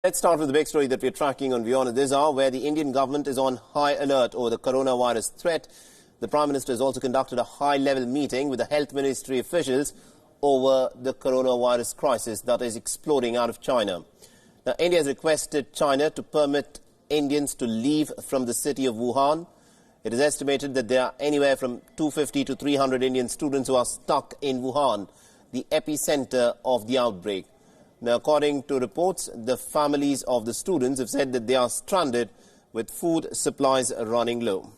Let's start with the big story that we're tracking on WION this hour, where the Indian government is on high alert over the coronavirus threat. The Prime Minister has also conducted a high-level meeting with the Health Ministry officials over the coronavirus crisis that is exploding out of China. Now, India has requested China to permit Indians to leave from the city of Wuhan. It is estimated that there are anywhere from 250 to 300 Indian students who are stuck in Wuhan, the epicenter of the outbreak. Now, according to reports, the families of the students have said that they are stranded with food supplies running low.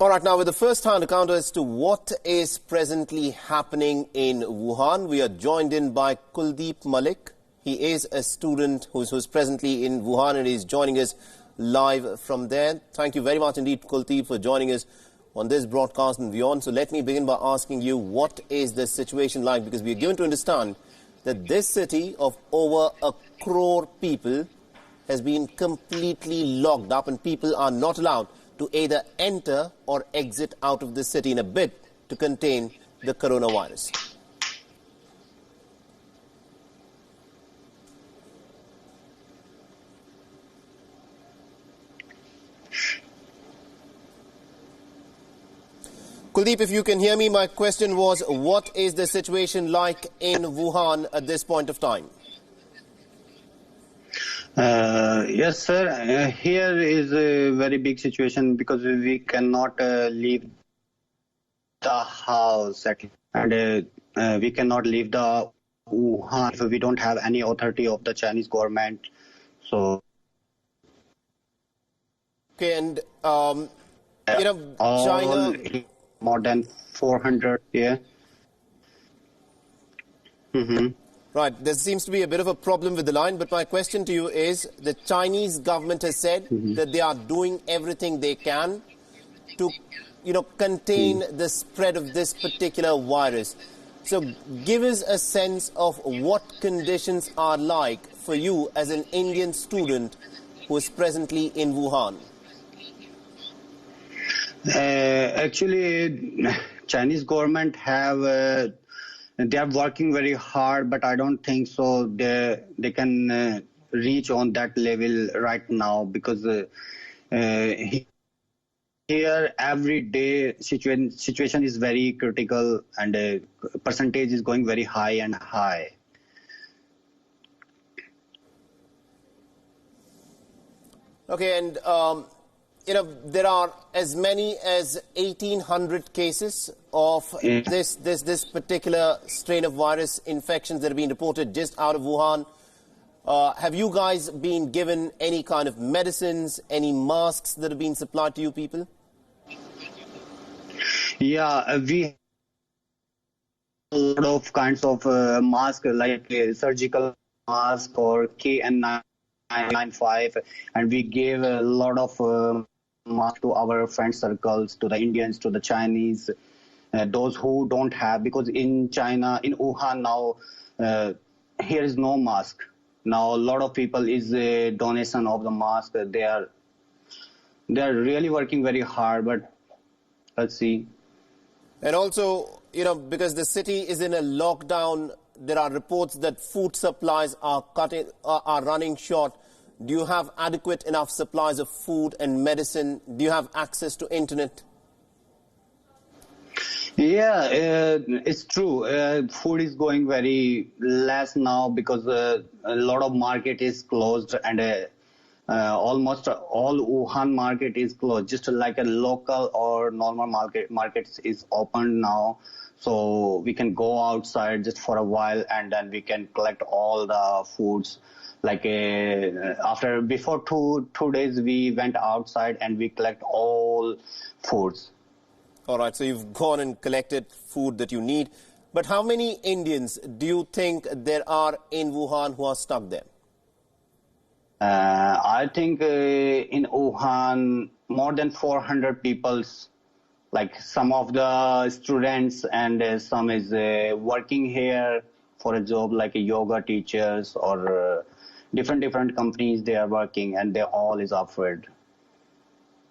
All right, now with the first-hand account as to what is presently happening in Wuhan, we are joined in by Kuldeep Malik. He is a student who's presently in Wuhan and is joining us live from there. Thank you very much indeed, Kuldeep, for joining us on this broadcast in WION. So let me begin by asking you, what is the situation like? Because we are given to understand that this city of over 1 crore people has been completely locked up and people are not allowed to either enter or exit out of the city in a bid to contain the coronavirus. Kuldeep, if you can hear me, my question was, what is the situation like in Wuhan at this point of time? Yes, sir. Here is a very big situation because we cannot leave the house and we cannot leave the Wuhan. So we don't have any authority of the Chinese government. So, okay, and China, more than 400 here. Right, there seems to be a bit of a problem with the line, but my question to you is, the Chinese government has said that they are doing everything they can to, contain the spread of this particular virus. So give us a sense of what conditions are like for you as an Indian student who is presently in Wuhan. Actually, Chinese government have... they are working very hard, but I don't think so they can reach on that level right now, because here every day situation is very critical and percentage is going very high and high. Okay, and there are as many as 1,800 cases of this particular strain of virus infections that have been reported just out of Wuhan. Have you guys been given any kind of medicines, any masks that have been supplied to you people? Yeah, we have a lot of kinds of masks, like surgical mask or KN95, and we gave a lot of masks to our friend circles, to the Indians, to the Chinese, those who don't have, because in China, in Wuhan now, here is no mask. Now a lot of people is a donation of the mask. They are really working very hard, but let's see. And also, because the city is in a lockdown, there are reports that food supplies are running short. Do you have adequate enough supplies of food and medicine? Do you have access to internet? Yeah, it's true. Food is going very less now because a lot of market is closed and almost all Wuhan market is closed. Just like a local or normal markets is open now. So we can go outside just for a while and then we can collect all the foods. Like before two days, we went outside and we collect all foods. All right, so you've gone and collected food that you need. But how many Indians do you think there are in Wuhan who are stuck there? I think in Wuhan, more than 400 people, like some of the students and some is working here for a job, like yoga teachers or different companies they are working, and they all is offered.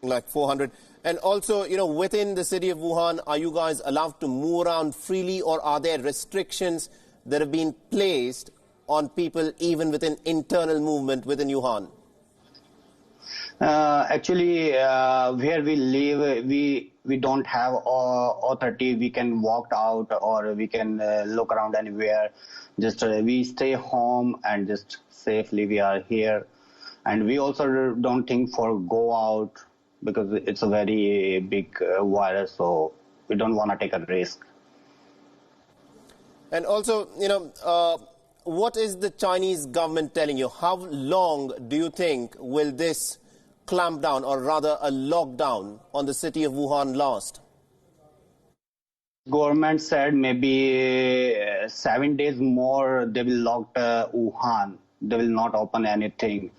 Like 400. And also, within the city of Wuhan, are you guys allowed to move around freely, or are there restrictions that have been placed on people even within internal movement within Wuhan? Actually, where we live, we don't have authority. We can walk out or we can look around anywhere. Just we stay home and just safely we are here. And we also don't think for go out because it's a very big virus, so we don't want to take a risk. And also, what is the Chinese government telling you? How long do you think will this clamp down, or rather a lockdown on the city of Wuhan last? Government said maybe 7 days more they will lock Wuhan. They will not open anything.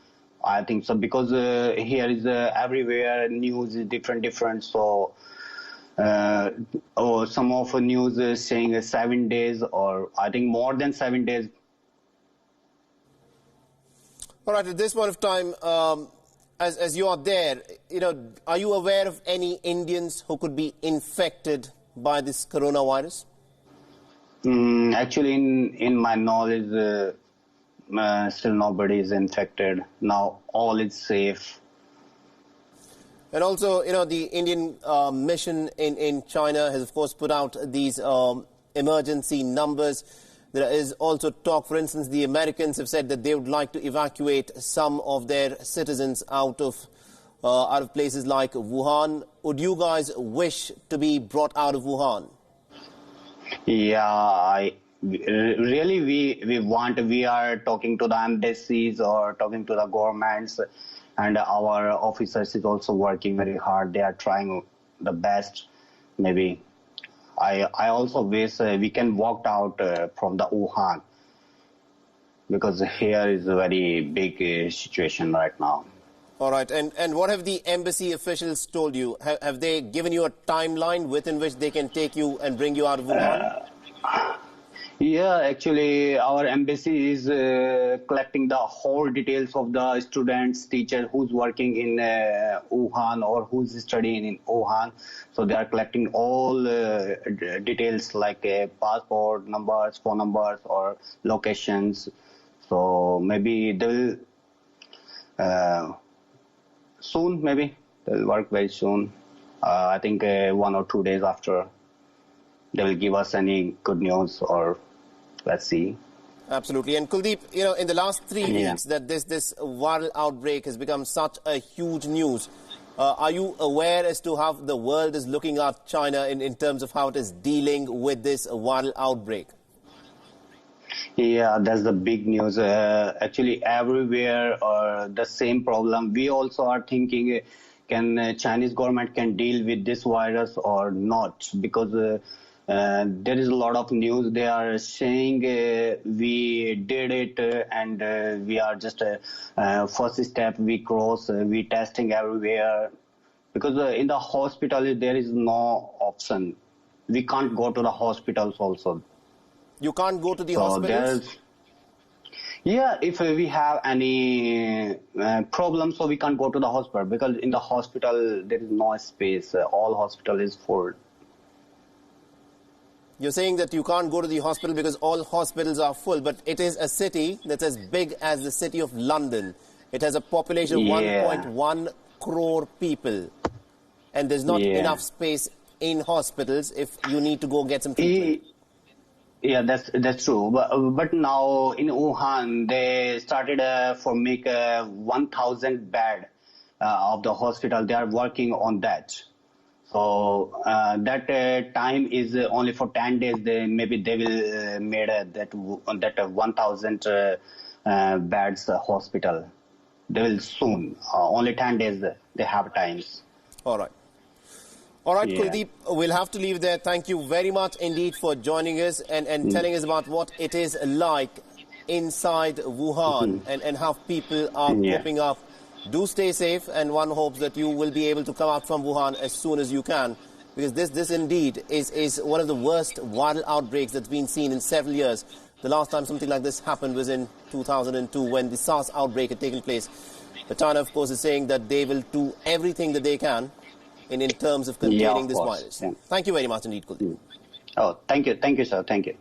I think so because here is everywhere news is different. So some of the news is saying 7 days, or I think more than 7 days. All right. At this point of time, as you are there, are you aware of any Indians who could be infected by this coronavirus? Actually, in my knowledge, still nobody is infected. Now all is safe. And also, the Indian mission in China has, of course, put out these emergency numbers. There is also talk, for instance, the Americans have said that they would like to evacuate some of their citizens out of places like Wuhan. Would you guys wish to be brought out of Wuhan? Yeah, we are talking to the embassies or talking to the governments, and our officers is also working very hard. They are trying the best. Maybe I also wish we can walk out from the Wuhan, because here is a very big situation right now. All right. And what have the embassy officials told you? Have they given you a timeline within which they can take you and bring you out of Wuhan? Yeah, actually, our embassy is collecting the whole details of the students, teachers who's working in Wuhan or who's studying in Wuhan. So they are collecting all details like passport numbers, phone numbers, or locations. So maybe they will soon. Maybe they'll work very soon. I think 1 or 2 days after. They will give us any good news, or let's see. Absolutely. And Kuldeep, in the last 3 weeks that this viral outbreak has become such a huge news, are you aware as to how the world is looking at China in terms of how it is dealing with this viral outbreak? Yeah, that's the big news. Actually, everywhere the same problem. We also are thinking, can Chinese government can deal with this virus or not? Because there is a lot of news. They are saying we did it and we are just first step we cross. We testing everywhere, because in the hospital there is no option. We can't go to the hospitals also. You can't go to the hospitals? Yeah, if we have any problem, so we can't go to the hospital, because in the hospital there is no space. All hospital is full. You're saying that you can't go to the hospital because all hospitals are full, but it is a city that's as big as the city of London. It has a population of 1.1 crore people, and there's not enough space in hospitals if you need to go get some treatment. Yeah, that's true. But now in Wuhan, they started for make 1,000 bed of the hospital. They are working on that. So that time is only for 10 days. Maybe they will made that 1,000 beds hospital. They will soon. Only 10 days they have times. All right. All right, Kuldeep, we'll have to leave there. Thank you very much indeed for joining us and telling us about what it is like inside Wuhan and how people are coping up. Do stay safe, and one hopes that you will be able to come out from Wuhan as soon as you can, because this indeed is one of the worst viral outbreaks that's been seen in several years. The last time something like this happened was in 2002 when the SARS outbreak had taken place. But China, of course, is saying that they will do everything that they can in terms of Yeah, containing of this course. virus. Yeah. Thank you very much indeed, Kuldeep. Oh, thank you, sir. Thank you.